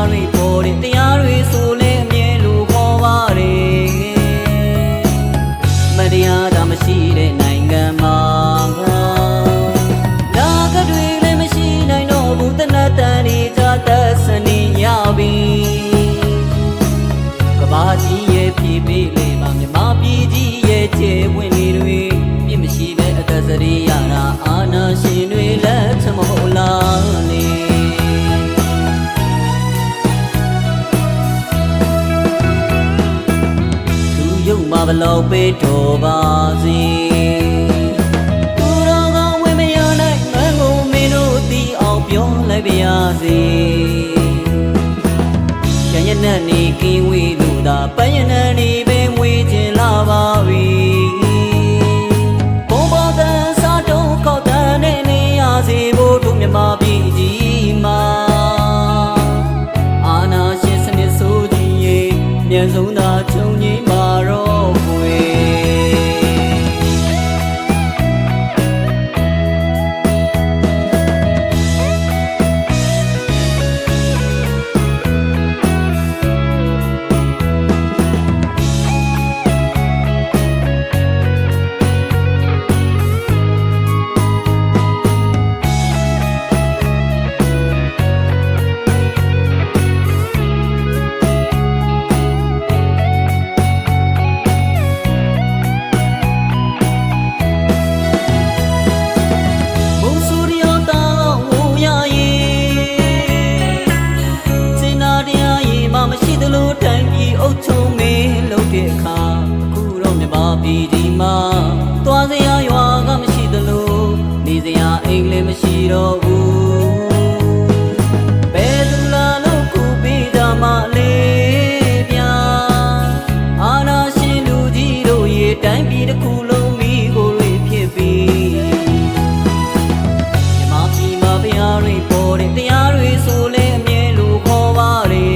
တွေပေါ်တဲ့တရားတွေဆိုလဲအမြဲလို့ခေါ်ပါတယ်မတရားတာမရှိတဲ့နိုင်ငံမှာနာကတွေလည်းမရှိနိုင်တော့ဘူးတနတ်တန်တွေကြသက်စနေရပြီကဘာကြီးရဲ့ပြေးပေးလေပါမြမပြည်ကြီးရဲ့ခြေဝင်လေတွေပြစ်မရှိပဲအသက်စရိရတာအာနာရှင်တွေလက်ထမဟုတ်လားလေလူရုပ်မှာဘလောက်ပေးတော်ပါစေသူတော်ကောင်းဝင်မရနိုင်မန်းကိုမင်းတို့သိအောင်ပြောလိုက်ပါရစေရရနဲ့နေကင်းဝေးလို့သာပယနန်နေပဲမွေးခြင်းလာပါပြီဘုံဘောတန်စားတုံးကောက်တန်နဲ့နေရစေဖို့တို့မြမပြည်ကြီးမှာအာနာရှင်စနစ်ဆိုကြီးရဲ့မြန်ဆုံးသာခြုံငိမ့်ပါတော့ဖွယ်မရှိသလိုတိုင်ပြီးအုပ်ချုပ်မင်းလုပ်တဲ့အခါအခုတော့မြမပြည်ဒီမှာသွားစရာရွာကမရှိသလိုနေစရာအိမ်လည်းမရှိတော့ဘူးဘယ်သူလာလို့ခုပေးကြမှာလဲဗျာအာနာရှင်လူကြီးတို့ရဲ့တိုင်ပြည်တစ်ခုလုံးမိကိုတွေဖြစ်ပြီးမြမပြည်မှာဘုရားတွေပေါ်တဲ့တရားတွေဆိုလဲအမြဲလို့ခေါ်ပါတယ်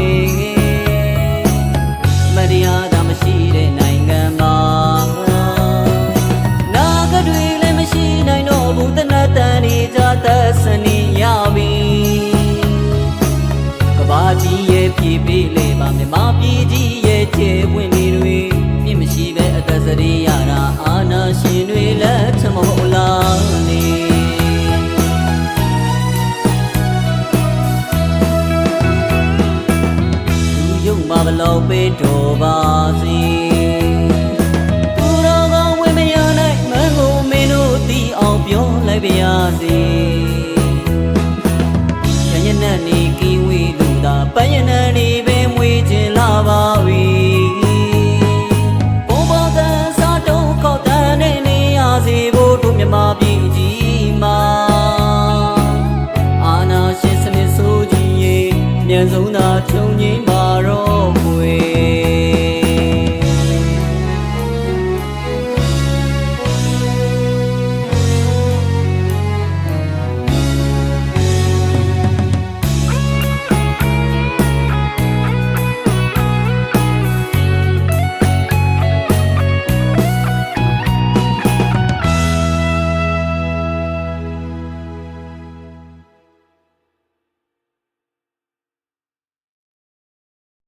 တရားသာမရှိတဲ့နိုင်ငံမှာနာကတွေလည်းမရှိနိုင်တော့ဘူးတနတ်တန်တွေကြသက်စနေရပြီကဘာကြီးရဲ့ပြေးပေးလေပါမြမပြည်ကြီးရဲ့ခြေဝင်နေတွေပြစ်မရှိပဲအသက်စရိရတာအာနာရှင်တွေလက်ထမဟုတ်လားနေမှာဘလောက်ပေးတော်ပါစေသူတော်ကောင်းဝင်မရနိုင်မန်းကိုမင်းတို့သိအောင်ပြောလိုက်ပါရစေရရနဲ့နေကင်းဝေးလို့သာပယနန်နေပဲမွေးခြင်းလာပါပြီဘုံဘောတန်စားတုံးကောက်တန်နဲ့နေရစေဖို့တို့မြမပြည်ကြီးမှာအာနာရှင်စနစ်ဆိုကြီးရဲ့မြန်ဆုံးသာခြုံငိမ့်ပါတော့ဖွယ်